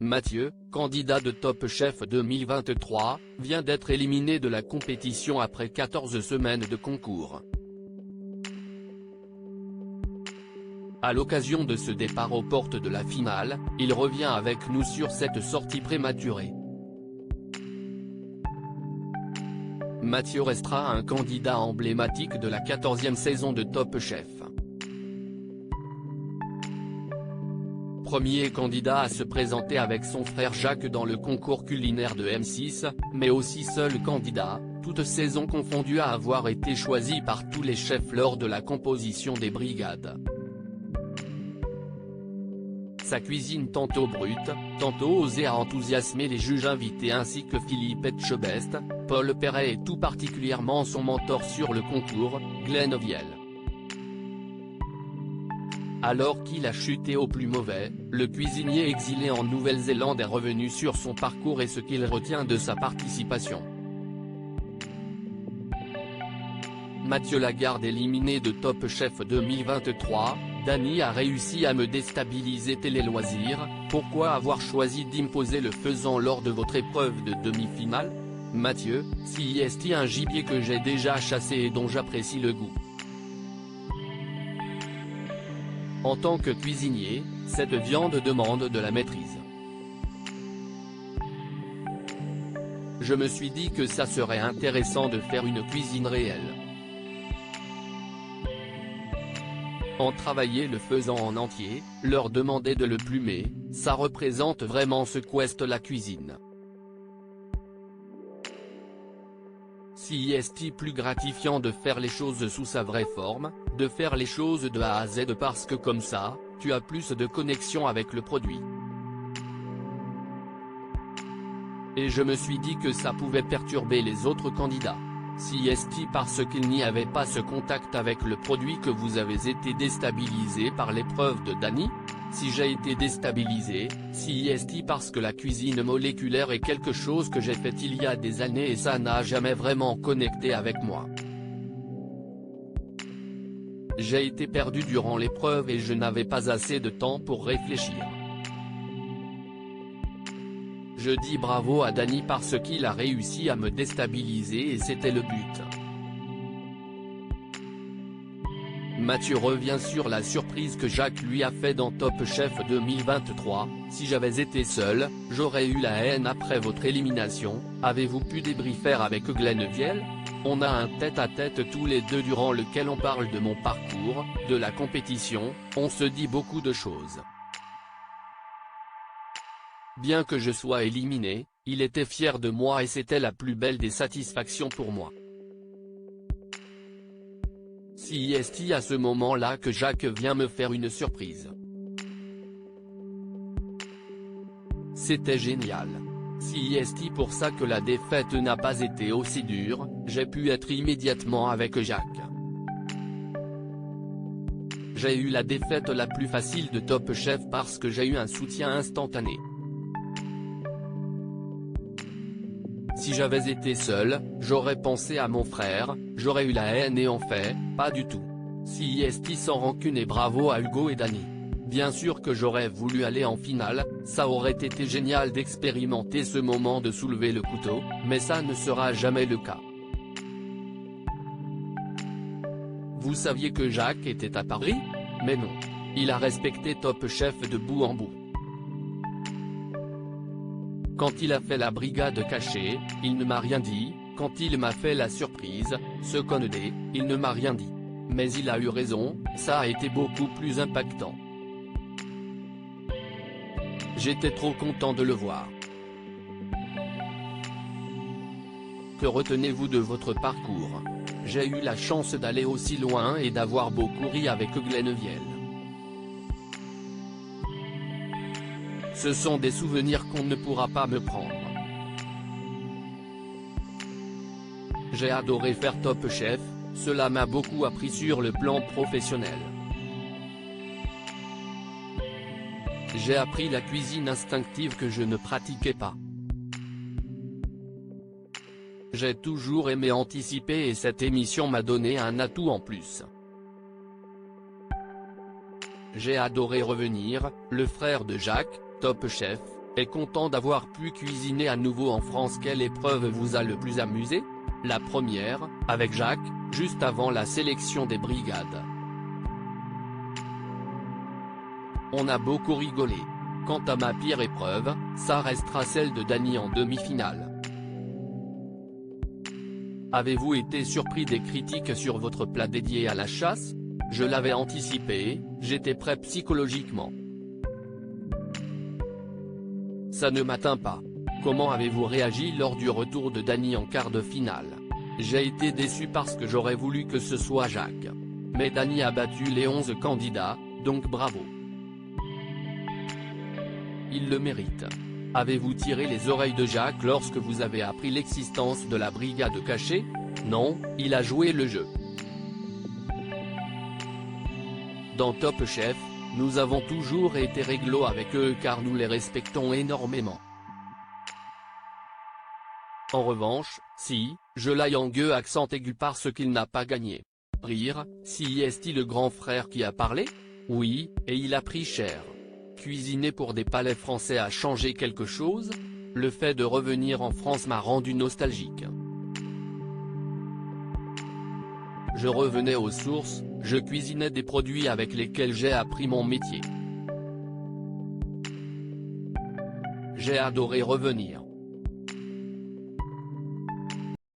Mathieu, candidat de Top Chef 2023, vient d'être éliminé de la compétition après 14 semaines de concours. À l'occasion de ce départ aux portes de la finale, il revient avec nous sur cette sortie prématurée. Mathieu restera un candidat emblématique de la 14e saison de Top Chef. Premier candidat à se présenter avec son frère Jacques dans le concours culinaire de M6, mais aussi seul candidat, toutes saisons confondues à avoir été choisi par tous les chefs lors de la composition des brigades. Sa cuisine tantôt brute, tantôt osée a enthousiasmé les juges invités ainsi que Philippe Etchebest, Paul Perret et tout particulièrement son mentor sur le concours, Glenn Viel. Alors qu'il a chuté au plus mauvais, le cuisinier exilé en Nouvelle-Zélande est revenu sur son parcours et ce qu'il retient de sa participation. Mathieu Lagarde éliminé de Top Chef 2023, Dany a réussi à me déstabiliser Télé Loisirs, pourquoi avoir choisi d'imposer le faisan lors de votre épreuve de demi-finale? Mathieu, c'est un gibier que j'ai déjà chassé et dont j'apprécie le goût. En tant que cuisinier, cette viande demande de la maîtrise. Je me suis dit que ça serait intéressant de faire une cuisine réelle. En travailler le faisan en entier, leur demander de le plumer, ça représente vraiment ce qu'est la cuisine. C'est plus gratifiant de faire les choses sous sa vraie forme, de faire les choses de A à Z parce que comme ça, tu as plus de connexion avec le produit. Et je me suis dit que ça pouvait perturber les autres candidats. C'est parce qu'il n'y avait pas ce contact avec le produit que vous avez été déstabilisé par l'épreuve de Dany? Si j'ai été déstabilisé, c'est parce que la cuisine moléculaire est quelque chose que j'ai fait il y a des années et ça n'a jamais vraiment connecté avec moi. J'ai été perdu durant l'épreuve et je n'avais pas assez de temps pour réfléchir. Je dis bravo à Dany parce qu'il a réussi à me déstabiliser et c'était le but. Mathieu revient sur la surprise que Jacques lui a fait dans Top Chef 2023, si j'avais été seul, j'aurais eu la haine après votre élimination, avez-vous pu débriefer avec Glenn Viel? On a un tête-à-tête tous les deux durant lequel on parle de mon parcours, de la compétition, on se dit beaucoup de choses. Bien que je sois éliminé, il était fier de moi et c'était la plus belle des satisfactions pour moi. C'est à ce moment-là que Jacques vient me faire une surprise. C'était génial. C'est pour ça que la défaite n'a pas été aussi dure, j'ai pu être immédiatement avec Jacques. J'ai eu la défaite la plus facile de Top Chef parce que j'ai eu un soutien instantané. Si j'avais été seul, j'aurais pensé à mon frère, j'aurais eu la haine et en fait, pas du tout. C'est sans rancune et bravo à Hugo et Dany. Bien sûr que j'aurais voulu aller en finale, ça aurait été génial d'expérimenter ce moment de soulever le couteau, mais ça ne sera jamais le cas. Vous saviez que Jacques était à Paris? Mais non. Il a respecté Top Chef de bout en bout. Quand il a fait la brigade cachée, il ne m'a rien dit, quand il m'a fait la surprise, ce connedé, il ne m'a rien dit. Mais il a eu raison, ça a été beaucoup plus impactant. J'étais trop content de le voir. Que retenez-vous de votre parcours? J'ai eu la chance d'aller aussi loin et d'avoir beaucoup ri avec Glenn Viel. Ce sont des souvenirs qu'on ne pourra pas me prendre. J'ai adoré faire Top Chef, cela m'a beaucoup appris sur le plan professionnel. J'ai appris la cuisine instinctive que je ne pratiquais pas. J'ai toujours aimé anticiper et cette émission m'a donné un atout en plus. J'ai adoré revenir, le frère de Jacques, Top Chef, est content d'avoir pu cuisiner à nouveau en France. Quelle épreuve vous a le plus amusé? La première, avec Jacques, juste avant la sélection des brigades. On a beaucoup rigolé. Quant à ma pire épreuve, ça restera celle de Dany en demi-finale. Avez-vous été surpris des critiques sur votre plat dédié à la chasse? Je l'avais anticipé, j'étais prêt psychologiquement. Ça ne m'atteint pas. Comment avez-vous réagi lors du retour de Dany en quart de finale? J'ai été déçu parce que j'aurais voulu que ce soit Jacques. Mais Dany a battu les 11 candidats, donc bravo. Il le mérite. Avez-vous tiré les oreilles de Jacques lorsque vous avez appris l'existence de la brigade cachée? Non, il a joué le jeu. Dans Top Chef, nous avons toujours été réglo avec eux car nous les respectons énormément. En revanche, si, je l'aille en gueux accent aigu parce qu'il n'a pas gagné. Rire, si est-il le grand frère qui a parlé? Oui, et il a pris cher. Cuisiner pour des palais français a changé quelque chose? Le fait de revenir en France m'a rendu nostalgique. Je revenais aux sources, je cuisinais des produits avec lesquels j'ai appris mon métier. J'ai adoré revenir.